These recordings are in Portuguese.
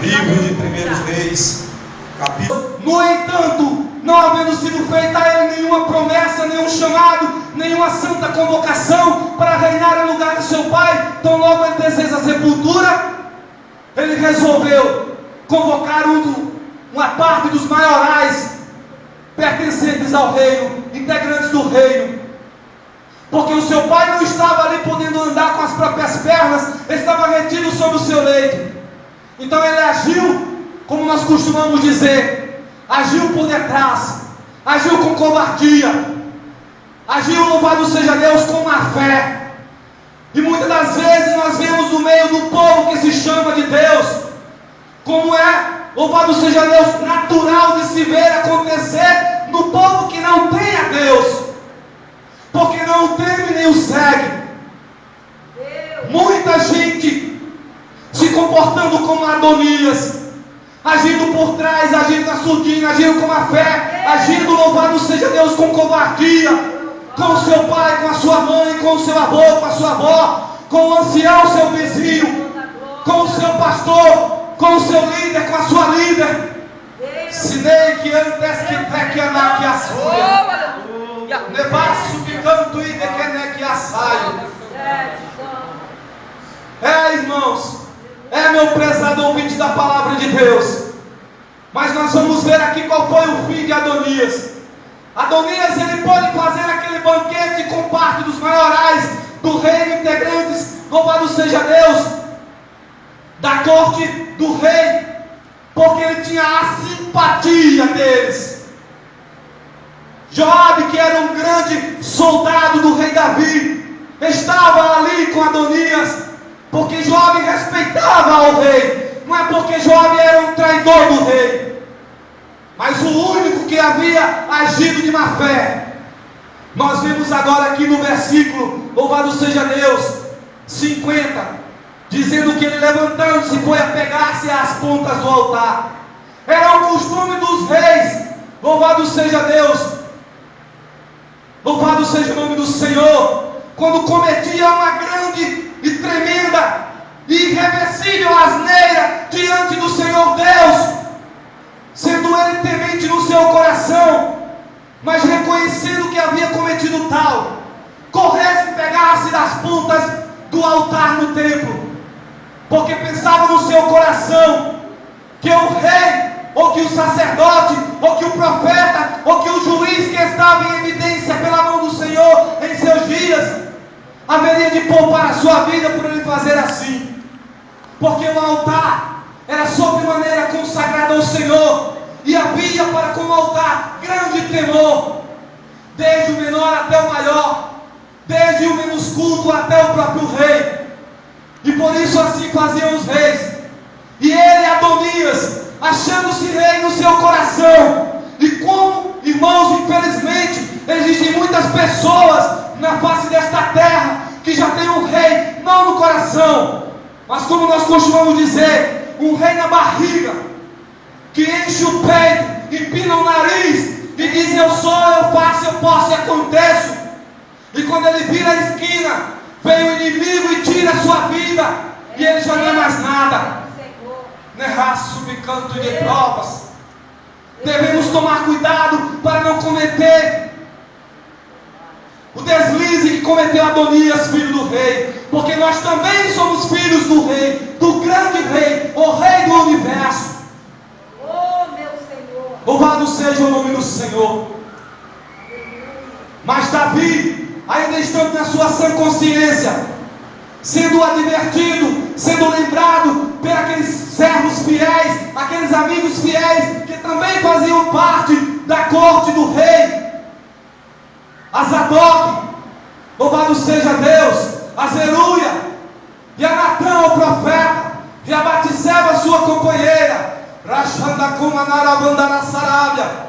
Livro de 1 Reis, capítulo. No entanto, não havendo sido feita a ele nenhuma promessa, nenhum chamado, nenhuma santa convocação para reinar em lugar de seu pai, tão logo ele deseja a sepultura, ele resolveu convocar uma parte dos maiorais pertencentes ao reino, integrantes do reino, porque o seu pai não estava ali podendo andar com as próprias pernas, ele estava retido sobre o seu leito. Então ele agiu, como nós costumamos dizer, agiu por detrás, agiu com covardia, agiu, louvado seja Deus, com má fé. E muitas das vezes nós vemos no meio do povo que se chama de Deus, como é, louvado seja Deus, natural de se ver acontecer no povo que não tem a Deus, porque não o teme nem o segue. Muita gente se comportando como Adonias, agindo por trás, agindo na surdina, agindo com a fé, agindo, louvado seja Deus, com covardia, com o seu pai, com a sua mãe, com o seu avô, com a sua avó, com o ancião, seu vizinho, com o seu pastor, com o seu líder, com a sua líder. Sinei que antes que peque anaque assuia, nevasso que canto e de que neque assaio. Irmãos, meu prezado ouvinte da palavra de Deus, mas nós vamos ver aqui qual foi o fim de Adonias. Adonias, ele pôde fazer aquele banquete com parte dos maiorais do reino, integrantes, louvado seja Deus, da corte do rei, porque ele tinha a simpatia deles. Joabe, que era um grande soldado do rei Davi, estava ali com Adonias, porque Joabe respeitava o rei, não é porque Joabe era um traidor do rei, mas o único que havia agido de má fé. Nós vemos agora aqui no versículo, louvado seja Deus, 50, dizendo que ele, levantando-se, foi a pegar-se às pontas do altar. Era o costume dos reis, louvado seja Deus, louvado seja o nome do Senhor, quando cometia uma grande e tremenda e irreversível asneira diante do Senhor Deus, sendo ele temente no seu coração, mas reconhecendo que havia cometido tal, corresse e pegasse das pontas do altar no templo, porque pensava no seu coração que o rei, ou que o sacerdote, ou que o profeta, ou que o juiz que estava em evidência pela mão do Senhor em seus dias, haveria de poupar a sua vida por ele fazer assim, porque o altar era sobremaneira consagrado ao Senhor, e havia para com o altar grande temor, desde o menor até o maior, desde o menos culto até o próprio rei. E por isso assim faziam os reis. E ele, Adonias, achando-se rei no seu coração, e como, irmãos, infelizmente existem muitas pessoas na face desta terra que já tem um rei, não no coração, mas como nós costumamos dizer, um rei na barriga, que enche o peito, empina o nariz e diz: eu sou, eu faço, eu posso e aconteço. E quando ele vira a esquina, vem o inimigo e tira a sua vida, e ele já não é mais nada. Nerraço bicanto de provas. Devemos tomar cuidado para não cometer o deslize que cometeu Adonias, filho do rei, porque nós também somos filhos do rei, do grande rei, o rei do universo. Oh, meu Senhor! Louvado seja o nome do Senhor. Mas Davi, ainda estando na sua sã consciência, sendo advertido, sendo lembrado por aqueles servos fiéis, aqueles amigos fiéis que também faziam parte da corte do rei, a Zadok, louvado seja Deus, a Zeruia, e a Natã, o profeta, e a Batseba, sua companheira, Rashandakuma Narabandarassarabia,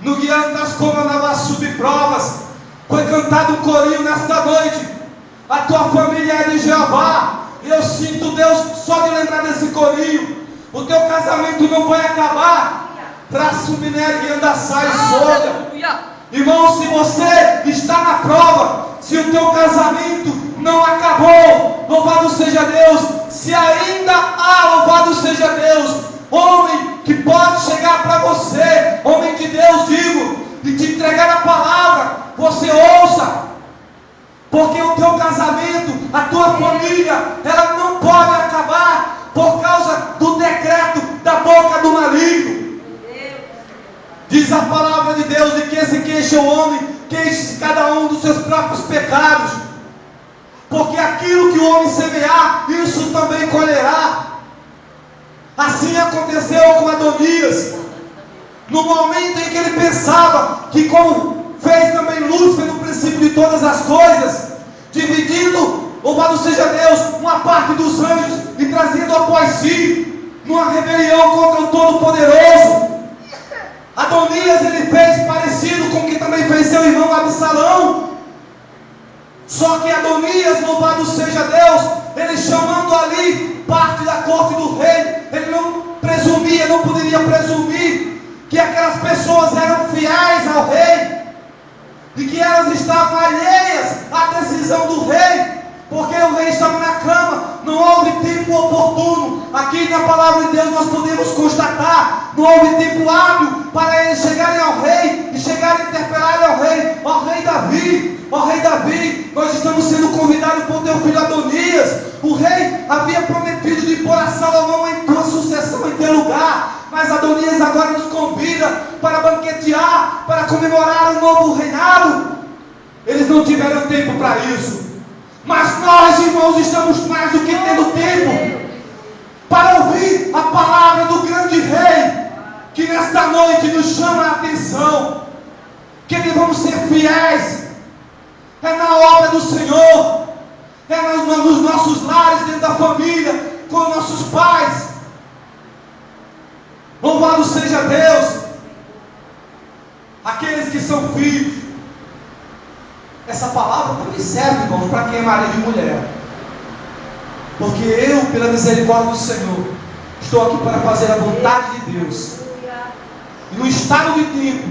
no Guiantas Comanavassu de provas, foi cantado um corinho nesta noite. A tua família é de Jeová, e eu sinto, Deus, só de lembrar desse corinho, o teu casamento não vai acabar. Traço minério e anda sai solha. Irmão, se você está na prova, se o teu casamento não acabou, louvado seja Deus, Se ainda há, louvado seja Deus, homem que pode chegar para você, homem de Deus, digo, e te entregar a palavra, você ouça, porque o teu casamento, a tua família, ela não pode acabar por causa do decreto da boca do maligno. Diz a palavra de Deus: de que se queixa o homem, queixe cada um dos seus próprios pecados, porque aquilo que o homem semear, isso também colherá. Assim aconteceu com Adonias, no momento em que ele pensava que, como fez também Lúcifer no princípio de todas as coisas, dividindo, louvado seja Deus, uma parte dos anjos e trazendo após si, numa rebelião contra o Todo-Poderoso. Adonias ele fez parecido com o que também fez seu irmão Absalão. Só que Adonias, louvado seja Deus, ele chamando ali parte da corte do rei, ele não presumia, não poderia presumir que aquelas pessoas eram fiéis ao rei e que elas estavam alheias à decisão do rei, porque o rei estava na cama, não houve tempo oportuno. Aqui na palavra de Deus nós podemos constatar, não houve tempo hábil para eles chegarem ao rei e chegarem a interpelar ao rei. Ó rei Davi, nós estamos sendo convidados por teu filho Adonias. O rei havia prometido de pôr a Salomão em tua sucessão em teu lugar, mas Adonias agora nos convida para banquetear, para comemorar um novo reinado. Eles não tiveram tempo para isso, mas nós, irmãos, estamos mais do que tendo tempo para ouvir a palavra do grande rei, que nesta noite nos chama a atenção, que devemos ser fiéis, é na obra do Senhor, é nos nossos lares, dentro da família, com nossos pais. Louvado seja Deus, aqueles que são filhos. Essa palavra também serve, irmãos, para quem é marido e mulher, porque eu, pela misericórdia do Senhor, estou aqui para fazer a vontade de Deus, e no estado de tempo,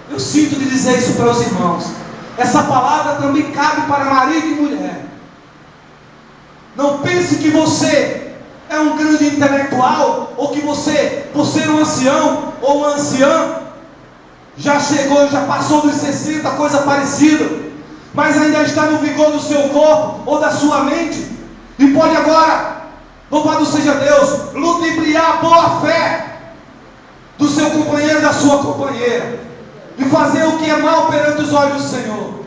eu sinto de dizer isso para os irmãos, essa palavra também cabe para marido e mulher. Não pense que você é um grande intelectual, ou que você, por ser um ancião ou uma anciã, já chegou, já passou dos 60, coisa parecida, mas ainda está no vigor do seu corpo ou da sua mente, e pode agora, louvado seja Deus, ludibriar a boa fé do seu companheiro, da sua companheira, e fazer o que é mal perante os olhos do Senhor,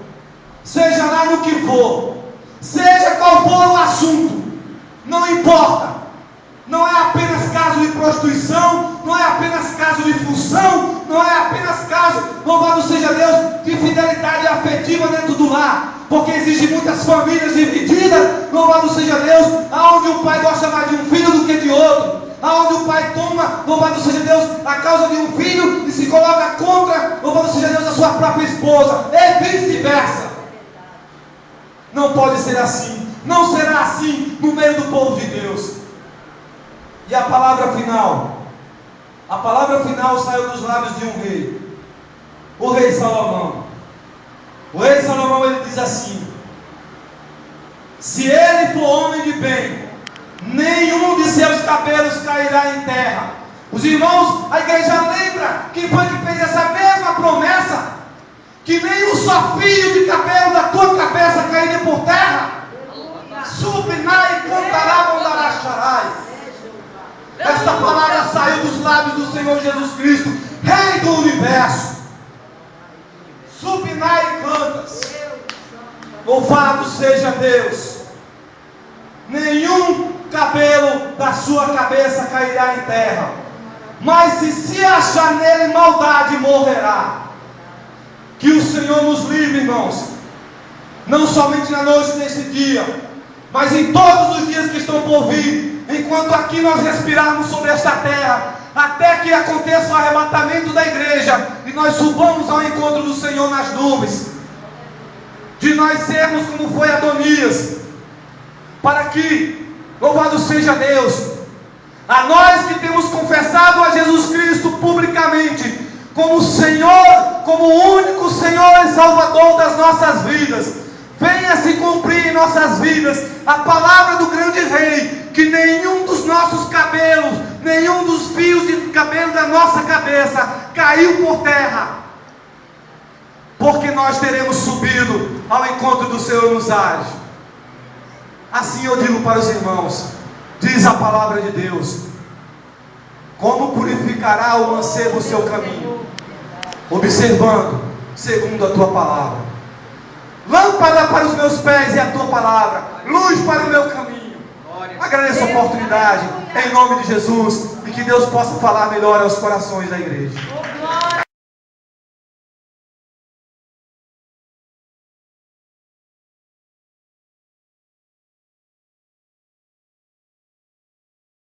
seja lá no que for, seja qual for o assunto, não importa. Não é apenas caso de prostituição, não é apenas caso de função, não é apenas caso, louvado seja Deus, de fidelidade afetiva dentro do lar, porque existem muitas famílias divididas, louvado seja Deus, aonde o pai gosta mais de um filho do que de outro, aonde o pai toma, louvado seja Deus, a causa de um filho e se coloca contra, louvado seja Deus, a sua própria esposa, e vice-versa. Não pode ser assim, não será assim no meio do povo de Deus. E a palavra final saiu dos lábios de um rei, o rei Salomão. O rei Salomão, ele diz assim: se ele for homem de bem, nenhum de seus cabelos cairá em terra. Os irmãos, a igreja lembra quem foi que fez essa mesma promessa, que nem um só fio de cabelo da tua cabeça cairia por terra. Subnai e cantará mondaracharás. Esta palavra saiu dos lábios do Senhor Jesus Cristo, Rei do Universo. Subnai e cantas. Louvado seja Deus. Nenhum cabelo da sua cabeça cairá em terra, mas se achar nele maldade, morrerá. Que o Senhor nos livre, irmãos, não somente na noite deste dia, mas em todos os dias que estão por vir, enquanto aqui nós respirarmos sobre esta terra, até que aconteça o arrebatamento da igreja e nós subamos ao encontro do Senhor nas nuvens, de nós sermos como foi Adonias, para que, louvado seja Deus, a nós que temos confessado a Jesus Cristo publicamente como Senhor, como o único Senhor e Salvador das nossas vidas, venha se cumprir em nossas vidas a palavra do grande Rei, que nenhum dos nossos cabelos, nenhum dos fios de cabelo da nossa cabeça caiu por terra, porque nós teremos subido ao encontro do Senhor nos ares. Assim eu digo para os irmãos, diz a palavra de Deus: como purificará o mancebo o seu caminho? Observando segundo a tua palavra. Lâmpada para os meus pés é a tua palavra, luz para o meu caminho. Agradeço a oportunidade, em nome de Jesus, e que Deus possa falar melhor aos corações da igreja.